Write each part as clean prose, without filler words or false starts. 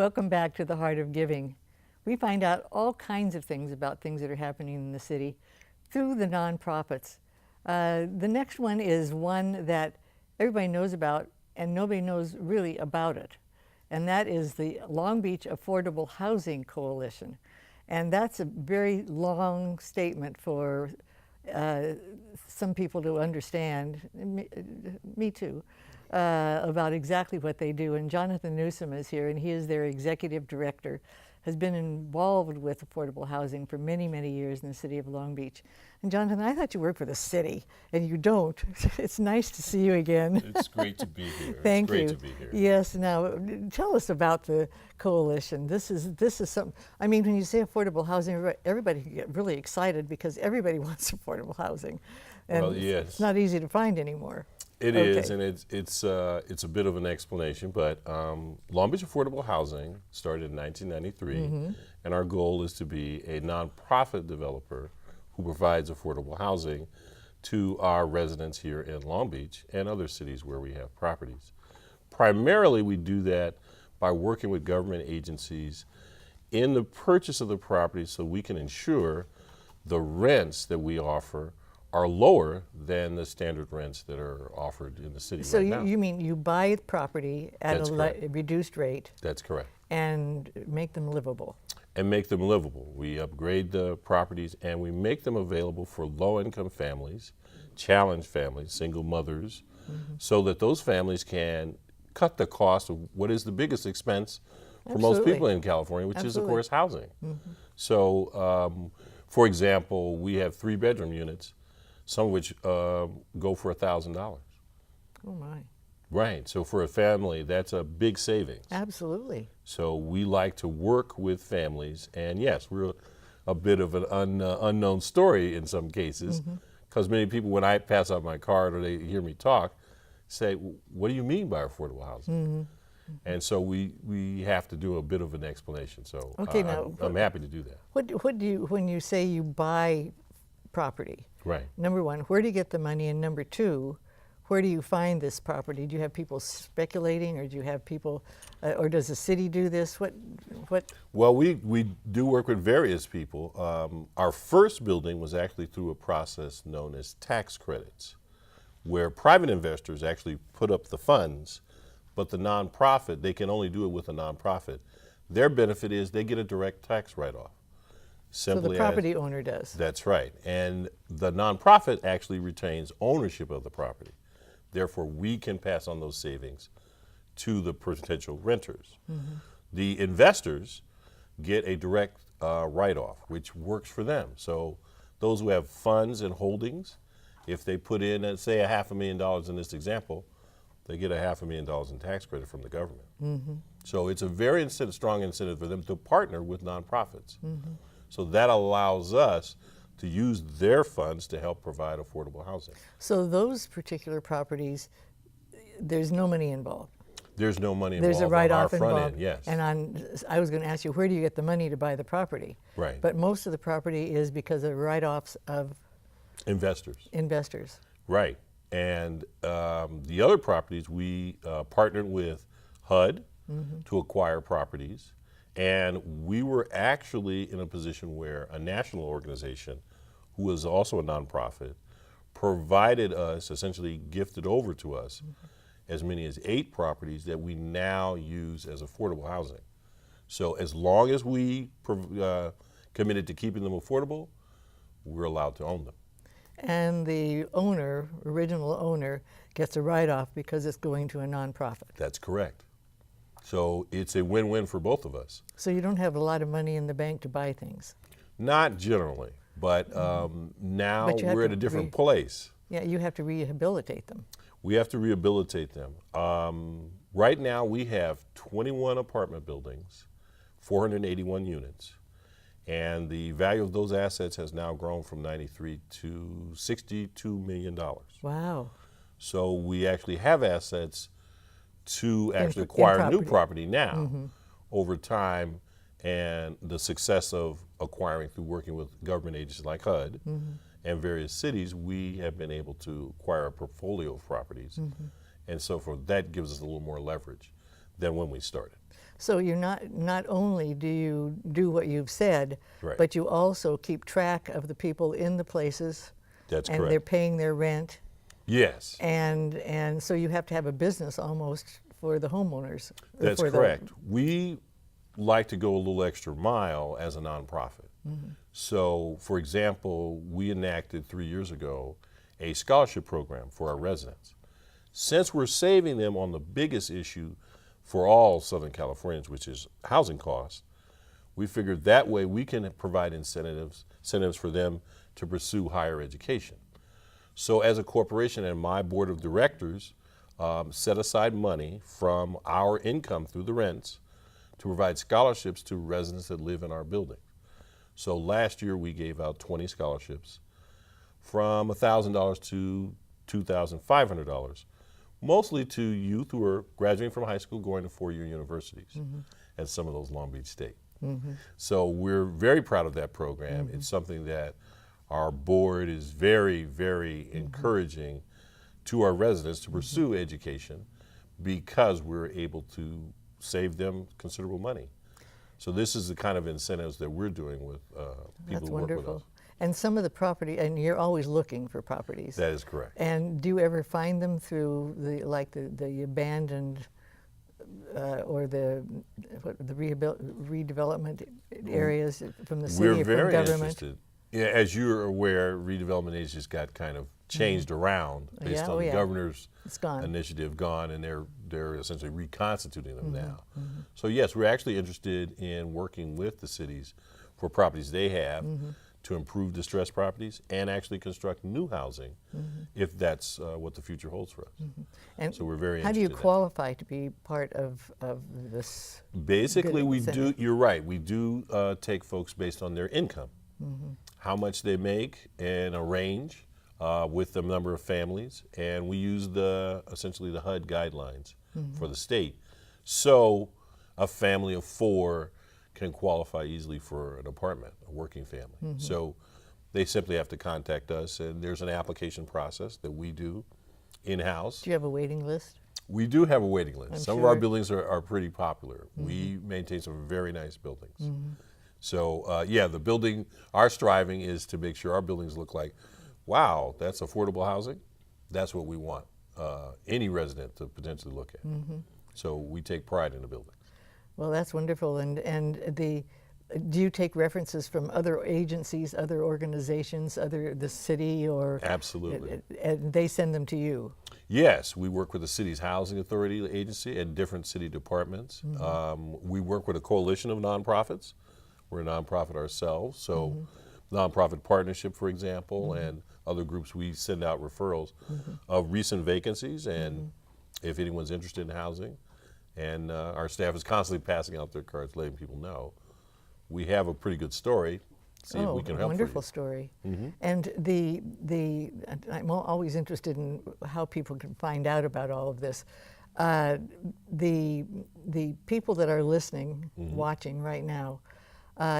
Welcome back to the Heart of Giving. We find out all kinds of things about things that are happening in the city through the nonprofits. The next one is one that everybody knows about and nobody knows really about it. And that is the Long Beach Affordable Housing Coalition. And that's a very long statement for some people to understand, me too, about exactly what they do. And Jonathan Newsom is here, and he is their executive director, has been involved with affordable housing for many, many years in the city of Long Beach. And Jonathan, I thought you worked for the city, and you don't. It's nice to see you again. It's great to be here. Thank you. It's great to be here. Yes. Now, tell us about the coalition. This is something. I mean, when you say affordable housing, everybody can get really excited because everybody wants affordable housing, and Well, yes. it's not easy to find anymore. It Okay. is, and it's a bit of an explanation, but Long Beach Affordable Housing started in 1993, and our goal is to be a nonprofit developer who provides affordable housing to our residents here in Long Beach and other cities where we have properties. Primarily, we do that by working with government agencies in the purchase of the property so we can ensure the rents that we offer are lower than the standard rents that are offered in the city So right now. you mean you buy property at That's a correct. reduced rate That's correct. and make them livable? And make them livable. We upgrade the properties and we make them available for low-income families, challenged families, single mothers, so that those families can cut the cost of what is the biggest expense for most Absolutely. people in California, which is, of Absolutely. course, housing. So, for example, we have 3-bedroom units, some of which go for $1,000. Oh my. Right. So for a family, that's a big savings. Absolutely. So we like to work with families, and yes, we're a bit of an unknown story in some cases, because many people, when I pass out my card or they hear me talk, say, "What do you mean by affordable housing?" And so we have to do a bit of an explanation. So Okay, now, I'm happy to do that. What do you, when you say you buy property, Right. number one, where do you get the money? And number two, where do you find this property? Do you have people speculating, or do you have people, or does the city do this? What? Well, we do work with various people. Our first building was actually through a process known as tax credits, where private investors actually put up the funds, but the nonprofit, they can only do it with a nonprofit. Their benefit is they get a direct tax write-off. So the Simply property owner does. That's right. And the nonprofit actually retains ownership of the property. Therefore, we can pass on those savings to the potential renters. The investors get a direct write-off, which works for them. So those who have funds and holdings, if they put in, say, $500,000 in this example, they get $500,000 in tax credit from the government. So it's a very strong incentive for them to partner with nonprofits. So that allows us to use their funds to help provide affordable housing. So those particular properties, there's no money involved. There's no money There's involved a on our write-off front involved. end, yes. And I was going to ask you, where do you get the money to buy the property? Right. But most of the property is because of write-offs of Investors. investors. Right. And the other properties, we partnered with HUD to acquire properties. And we were actually in a position where a national organization, who was also a nonprofit, provided us, essentially gifted over to us, as many as 8 properties that we now use as affordable housing. So as long as we committed to keeping them affordable, we're allowed to own them. And the owner, original owner, gets a write-off because it's going to a nonprofit. That's correct. So it's a win-win for both of us. So you don't have a lot of money in the bank to buy things. Not generally, but now But you have we're at to a different place. Yeah, you have to rehabilitate them. We have to rehabilitate them. Right now we have 21 apartment buildings, 481 units, and the value of those assets has now grown from 93 to $62 million. Wow. So we actually have assets to actually acquire new property now over time, and the success of acquiring through working with government agencies like HUD and various cities, we have been able to acquire a portfolio of properties. And so for that gives us a little more leverage than when we started. So you're not only do you do what you've said, Right. but you also keep track of the people in the places, That's and correct. they're paying their rent, Yes, and so you have to have a business almost for the homeowners. or that's for the- correct. We like to go a little extra mile as a nonprofit. So, for example, we enacted 3 years ago a scholarship program for our residents. Since we're saving them on the biggest issue for all Southern Californians, which is housing costs, we figured that way we can provide incentives for them to pursue higher education. So as a corporation and my board of directors set aside money from our income through the rents to provide scholarships to residents that live in our building. So last year we gave out 20 scholarships from $1,000 to $2,500, mostly to youth who are graduating from high school going to four-year universities at some of those Long Beach State. So we're very proud of that program. It's something that our board is very, very encouraging to our residents to pursue education because we're able to save them considerable money. So this is the kind of incentives that we're doing with people That's who work with wonderful. us. And some of the property, and you're always looking for properties. That is correct. And do you ever find them through the abandoned or the redevelopment areas from the city We're or from very government? interested. Yeah, as you're aware, redevelopment agencies got kind of changed around based Yeah, on oh the yeah. governor's It's gone. initiative gone, and they're essentially reconstituting them now. So yes, we're actually interested in working with the cities for properties they have to improve distressed properties and actually construct new housing if that's what the future holds for us. And So we're very how do you interested in that. qualify to be part of this? Basically, good we incentive? do, you're right, we do take folks based on their income, how much they make, and a range with the number of families, and we use essentially the HUD guidelines for the state. So a family of four can qualify easily for an apartment, a working family. So they simply have to contact us, and there's an application process that we do in-house. Do you have a waiting list? We do have a waiting list. I'm Some of our sure. buildings are pretty popular. We maintain some very nice buildings. So yeah, the building, our striving is to make sure our buildings look like, wow, that's affordable housing. That's what we want any resident to potentially look at. So we take pride in the buildings. Well, that's wonderful. And do you take references from other agencies, other organizations, the city, or Absolutely. and they send them to you? Yes, we work with the city's housing authority agency and different city departments. We work with a coalition of nonprofits. We're a nonprofit ourselves, so nonprofit partnership, for example, and other groups, we send out referrals of recent vacancies and if anyone's interested in housing. And our staff is constantly passing out their cards, letting people know. We have a pretty good story. See if we can help wonderful for story. And I'm always interested in how people can find out about all of this. The people that are listening, watching right now,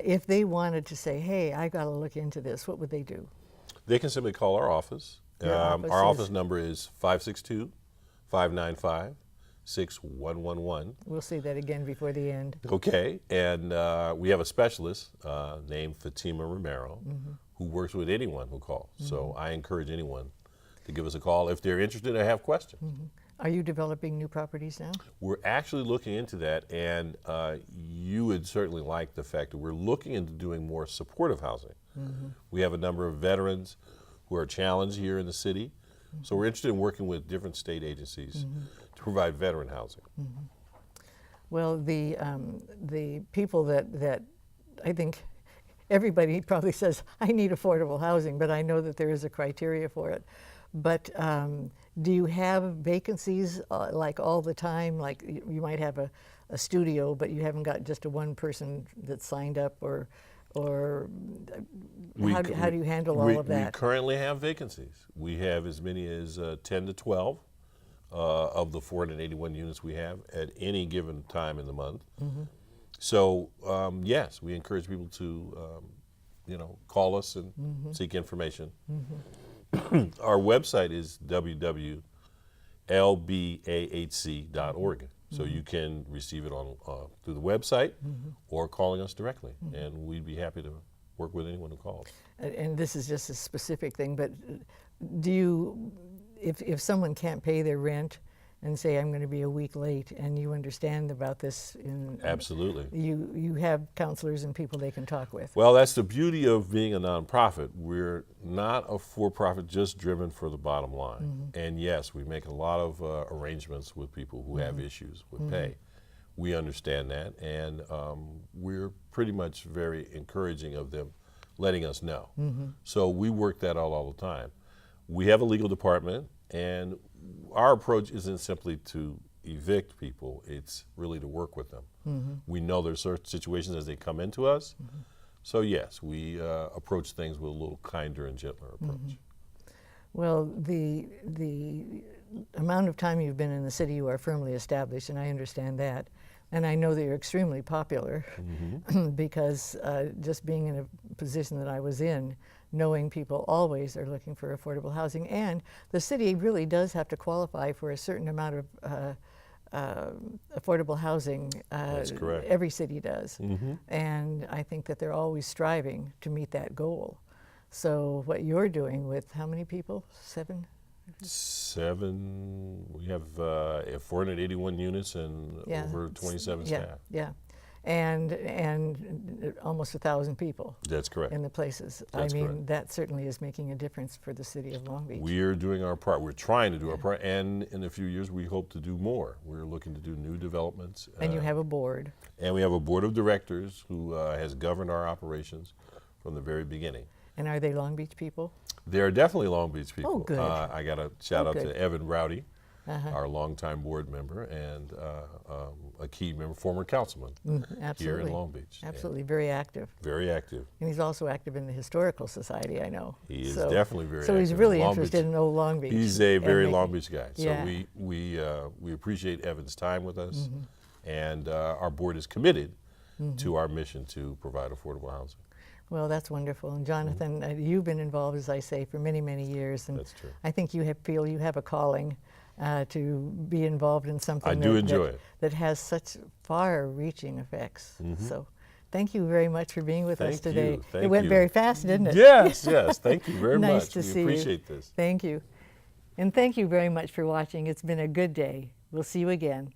if they wanted to say, "Hey, I got to look into this," what would they do? you. They can simply call our office. Your office Our is- office number is 562-595-6111. We'll say that again before the end. Okay, and we have a specialist named Fatima Romero who works with anyone who calls. So I encourage anyone to give us a call if they're interested or have questions. Are you developing new properties now? We're actually looking into that, and you would certainly like the fact that we're looking into doing more supportive housing. We have a number of veterans who are challenged here in the city, so we're interested in working with different state agencies to provide veteran housing. Well, the people that I think everybody probably says, I need affordable housing, but I know that there is a criteria for it. But do you have vacancies like all the time? Like you might have a studio, but you haven't got just a one person that's signed up, or how do you handle all of We that? currently have vacancies. We have as many as 10 to 12 of the 481 units we have at any given time in the month. So yes, we encourage people to call us and seek information. Our website is www.lbahc.org. So you can receive it on through the website or calling us directly, and we'd be happy to work with anyone who calls. And this is just a specific thing, but do you, if someone can't pay their rent and say, I'm going to be a week late, and you understand about this, Absolutely. you have counselors and people they can talk with. Well, that's the beauty of being a nonprofit. We're not a for-profit just driven for the bottom line. And yes, we make a lot of arrangements with people who have issues with pay. We understand that, and we're pretty much very encouraging of them letting us know. So we work that out all the time. We have a legal department, and our approach isn't simply to evict people, it's really to work with them. We know there's certain situations as they come into us, so yes, we approach things with a little kinder and gentler approach. Well, the amount of time you've been in the city, you are firmly established, and I understand that. And I know that you're extremely popular because just being in a position that I was in, knowing people always are looking for affordable housing, and the city really does have to qualify for a certain amount of affordable housing. That's correct. Every city does. And I think that they're always striving to meet that goal. So what you're doing with how many people? 7? We have 481 units and over 27 staff. Yeah, and almost 1,000 people That's correct. in the places. That's I mean, correct. that certainly is making a difference for the city of Long Beach. We're doing our part. We're trying to do our part, and in a few years we hope to do more. We're looking to do new developments. And you have a board. And we have a board of directors who has governed our operations from the very beginning. And are they Long Beach people? They're definitely Long Beach people. Oh, good. I got a shout out good. to Evan Rowdy, our longtime board member, and a key member, former councilman Absolutely. here in Long Beach. And Absolutely, very active. very active. And he's also active in the Historical Society, I know. He is definitely very So he's active in really Long interested Beach. in old Long Beach. He's a and very making- Long Beach guy. Yeah. So we appreciate Evan's time with us, and our board is committed to our mission to provide affordable housing. Well, that's wonderful. And Jonathan, you've been involved, as I say, for many, many years. And That's true. I think you feel you have a calling to be involved in something I do enjoy it. that has such far-reaching effects. So thank you very much for being with us Thank today. you. Thank It went you. very fast, didn't it? Yes, yes. Thank you very Nice much. to We see you. appreciate this. Thank you. And thank you very much for watching. It's been a good day. We'll see you again.